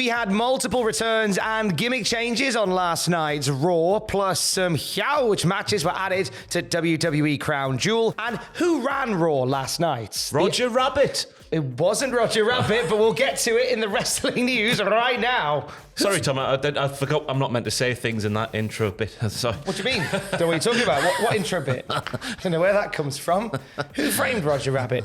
We had multiple returns and gimmick changes on last night's Raw, plus some huge matches were added to WWE Crown Jewel. And who ran Raw last night? Roger Rabbit. It wasn't Roger Rabbit, but we'll get to it in the wrestling news right now. Sorry, Tom, I forgot I'm not meant to say things in that intro bit. Sorry. What do you mean? Don't know what you're talking about. What intro bit? Don't know where that comes from. Who framed Roger Rabbit?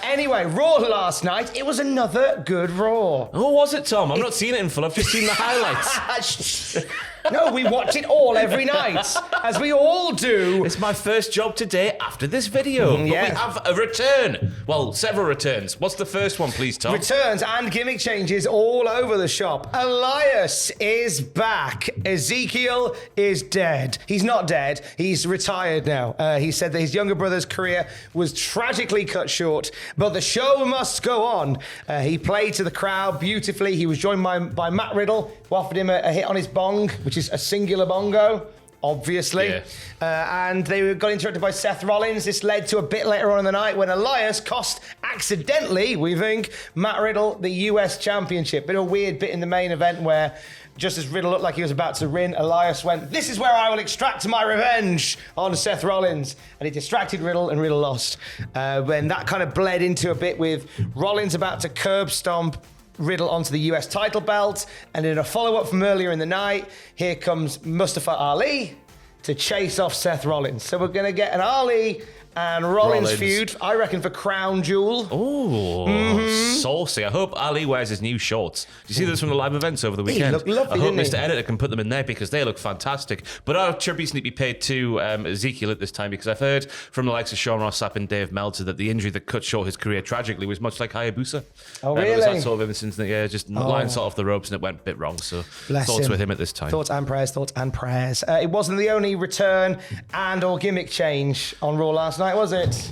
Anyway, Raw last night. It was another good Raw. Oh, was it, Tom? I've not seen it in full. I've just seen the highlights. No, we watch it all every night, as we all do. It's my first job today after this video. But we have a return. Well, several returns. What's the first one, please, Tom? Returns and gimmick changes all over the shop. Elias is back. Ezekiel is dead. He's not dead. He's retired now. He said that his younger brother's career was tragically cut short, but the show must go on. He played to the crowd beautifully. He was joined by Matt Riddle, who offered him a hit on his bong, which is a singular bongo, obviously. Yeah. And they got interrupted by Seth Rollins. This led to a bit later on in the night when Elias cost, accidentally, we think, Matt Riddle the US Championship. Bit of a weird bit in the main event where just as Riddle looked like he was about to win, Elias went, "This is where I will extract my revenge" on Seth Rollins. And he distracted Riddle, and Riddle lost. When that kind of bled into a bit with Rollins about to curb stomp Riddle onto the US title belt, and in a follow-up from earlier in the night, here comes Mustafa Ali to chase off Seth Rollins. So we're going to get an Ali and Rollins feud, I reckon, for Crown Jewel. Oh, saucy. I hope Ali wears his new shorts. Did you see this from the live events over the weekend? He looked lovely, I hope didn't Mr. Editor can put them in there because they look fantastic. But our tributes need to be paid to Ezekiel at this time, because I've heard from the likes of Sean Ross Sapp and Dave Meltzer that the injury that cut short his career tragically was much like Hayabusa. Oh, really? It was that sort of instance that, just line sort off the ropes and it went a bit wrong. So thoughts with him at this time. Thoughts and prayers. It wasn't the only return and or gimmick change on Raw last night, was it?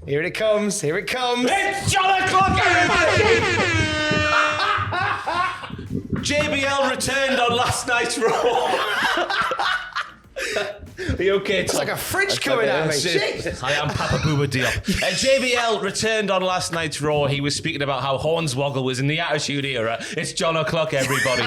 Here it comes. It's John O'Clock, everybody! JBL returned on last night's Raw. Are you okay, Tom? It's like a fridge coming at me. I am Papa Booba Diop. JBL returned on last night's Raw. He was speaking about how Hornswoggle was in the Attitude Era. It's John O'Clock, everybody.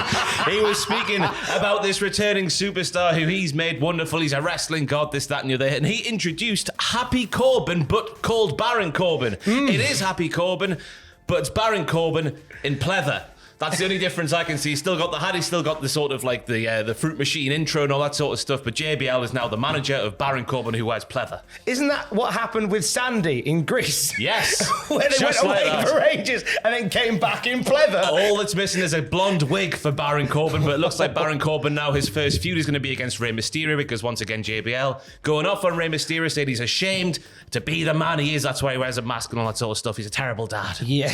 He was speaking about this returning superstar who he's made wonderful. He's a wrestling god, this, that, and the other. And he introduced Happy Corbin, but called Baron Corbin. It is Happy Corbin, but it's Baron Corbin in pleather. That's the only difference I can see. He's still got the hat, he's still got the sort of like the fruit machine intro and all that sort of stuff, but JBL is now the manager of Baron Corbin, who wears pleather. Isn't that what happened with Sandy in Greece? Yes. Where they went away for ages and then came back in pleather. All that's missing is a blonde wig for Baron Corbin, but it looks like Baron Corbin now, his first feud is going to be against Rey Mysterio, because once again JBL going off on Rey Mysterio, saying he's ashamed to be the man he is. That's why he wears a mask and all that sort of stuff. He's a terrible dad. Yeah.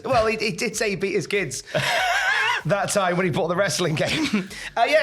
Well, he did say he beat his kids. That time when he bought the wrestling game.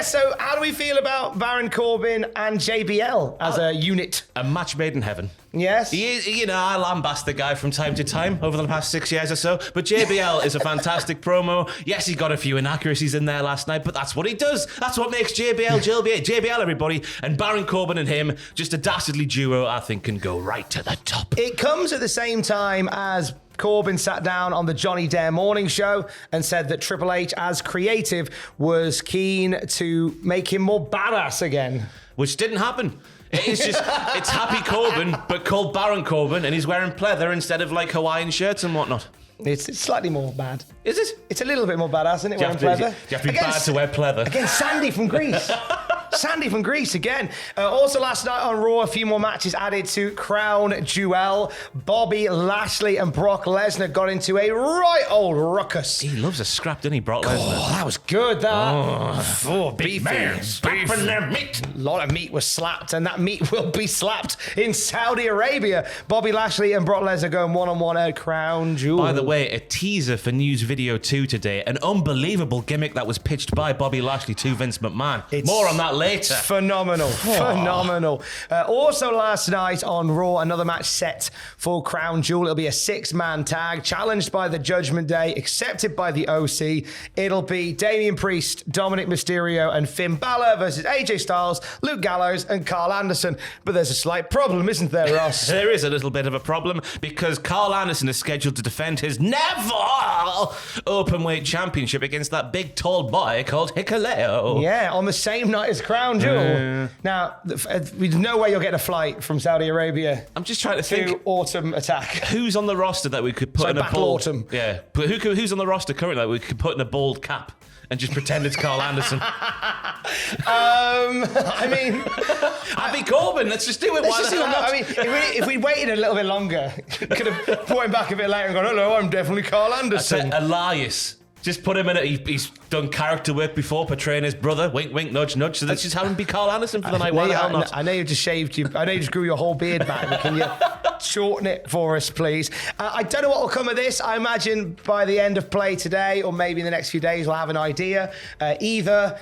So how do we feel about Baron Corbin and JBL as a unit? A match made in heaven. Yes. He is, I lambast the guy from time to time over the past 6 years or so, but JBL is a fantastic promo. Yes, he got a few inaccuracies in there last night, but that's what he does. That's what makes JBL, everybody. And Baron Corbin and him, just a dastardly duo, I think can go right to the top. It comes at the same time as Corbin sat down on the Johnny Dare morning show and said that Triple H, as creative, was keen to make him more badass again. Which didn't happen. It's just, it's Happy Corbin, but called Baron Corbin, and he's wearing pleather instead of like Hawaiian shirts and whatnot. It's slightly more bad. Is it? It's a little bit more badass, isn't it, do you wearing pleather? Do you have to be bad to wear pleather? Again, Sandy from Greece. Sandy from Greece again. Also last night on Raw, a few more matches added to Crown Jewel. Bobby Lashley and Brock Lesnar got into a right old ruckus. He loves a scrap, doesn't he, Brock Lesnar? Oh, that was good, that. Big man, slapping their meat. A lot of meat was slapped, and that meat will be slapped in Saudi Arabia. Bobby Lashley and Brock Lesnar going one-on-one at Crown Jewel. By the way, a teaser for News Video 2 today. An unbelievable gimmick that was pitched by Bobby Lashley to Vince McMahon. More on that later. Phenomenal. Also last night on Raw, another match set for Crown Jewel. It'll be a 6-man tag, challenged by the Judgment Day, accepted by the OC. It'll be Damian Priest, Dominic Mysterio, and Finn Balor versus AJ Styles, Luke Gallows, and Carl Anderson. But there's a slight problem, isn't there, Ross? There is a little bit of a problem because Carl Anderson is scheduled to defend his never openweight championship against that big tall boy called Hikuleo. Yeah, on the same night as Crown Jewel. Now, there's no way you'll get a flight from Saudi Arabia. I'm just trying to think. Autumn Attack. Who's on the roster that we could put in a Battle bold... Autumn. Yeah, but who's on the roster currently that we could put in a bold cap and just pretend it's Carl Anderson? I mean... Happy Corbin, let's just do it. Why the hell not? I mean, if we'd waited a little bit longer, could have brought him back a bit later and gone, hello, I'm definitely Carl Anderson. Elias. Just put him in it. He's done character work before, portraying his brother. Wink, wink, nudge, nudge. So let's just have him be Carl Anderson for the night. Why the hell not? I know you just shaved you. I know you just grew your whole beard back. But can you shorten it for us, please? I don't know what will come of this. I imagine by the end of play today, or maybe in the next few days, we'll have an idea. Either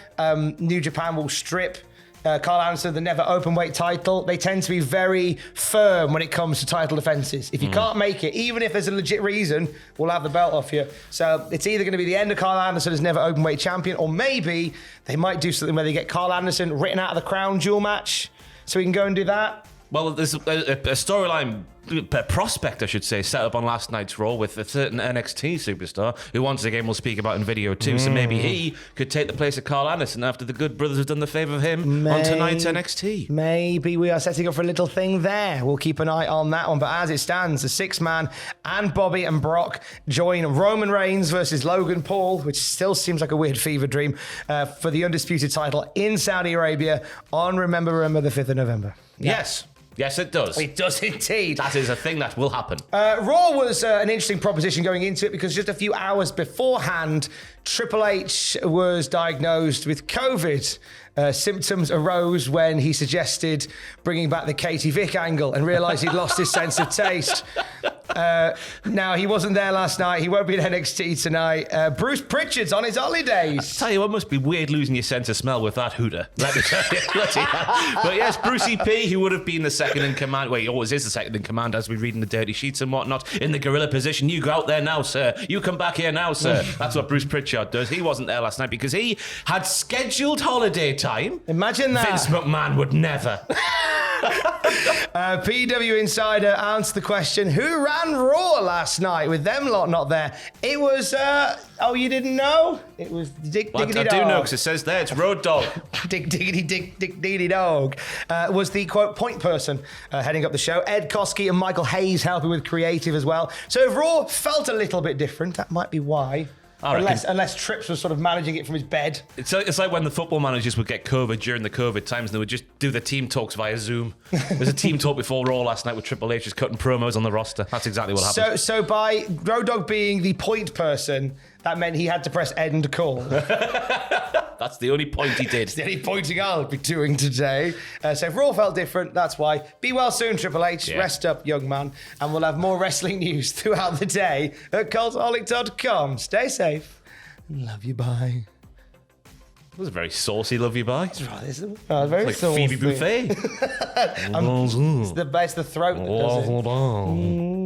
New Japan will strip Carl Anderson the never open weight title. They tend to be very firm when it comes to title defenses. If you can't make it, even if there's a legit reason, we'll have the belt off you. So it's either going to be the end of Carl Anderson as never open weight champion, or maybe they might do something where they get Carl Anderson written out of the Crown Jewel match so we can go and do that. Well, there's a storyline, a prospect, I should say, set up on last night's Raw with a certain NXT superstar who once again we'll speak about in video too. So maybe he could take the place of Carl Anderson after the Good Brothers have done the favour of him on tonight's NXT. Maybe we are setting up for a little thing there. We'll keep an eye on that one. But as it stands, the 6-man and Bobby and Brock join Roman Reigns versus Logan Paul, which still seems like a weird fever dream, for the undisputed title in Saudi Arabia on Remember the 5th of November. Yes. Yes, it does. It does indeed. That is a thing that will happen. Raw was an interesting proposition going into it because just a few hours beforehand, Triple H was diagnosed with COVID. Symptoms arose when he suggested bringing back the Katie Vick angle and realised he'd lost his sense of taste. Now, he wasn't there last night. He won't be in NXT tonight. Bruce Pritchard's on his holidays. I tell you what, must be weird losing your sense of smell with that hooter. Let me tell you. But yes, Brucey P, who would have been the second in command, well, he always is the second in command as we read in the dirty sheets and whatnot, in the gorilla position. You go out there now, sir. You come back here now, sir. That's what Bruce Pritchard does. He wasn't there last night because he had scheduled holiday time. Imagine that. Vince McMahon would never. PW Insider answered the question, who ran Raw last night with them lot not there? It was, you didn't know? It was Diggity Dog. I do know because it says there, it's Road Dog. Diggity Dog was the, quote, point person heading up the show. Ed Koskey and Michael Hayes helping with creative as well. So if Raw felt a little bit different, that might be why. Unless Trips was sort of managing it from his bed. It's like when the football managers would get COVID during the COVID times and they would just do the team talks via Zoom. There's a team talk before Raw last night with Triple H just cutting promos on the roster. That's exactly what happened. So by Road Dogg being the point person, that meant he had to press end call. That's the only point he did. It's the only pointing I'll be doing today. So if Raw felt different, that's why. Be well soon, Triple H. Yeah. Rest up, young man. And we'll have more wrestling news throughout the day at cultaholic.com. Stay safe. Love you, bye. It was a very saucy love you bye. That's right, isn't it? Very like saucy. Phoebe Buffet. It's the throat that does it.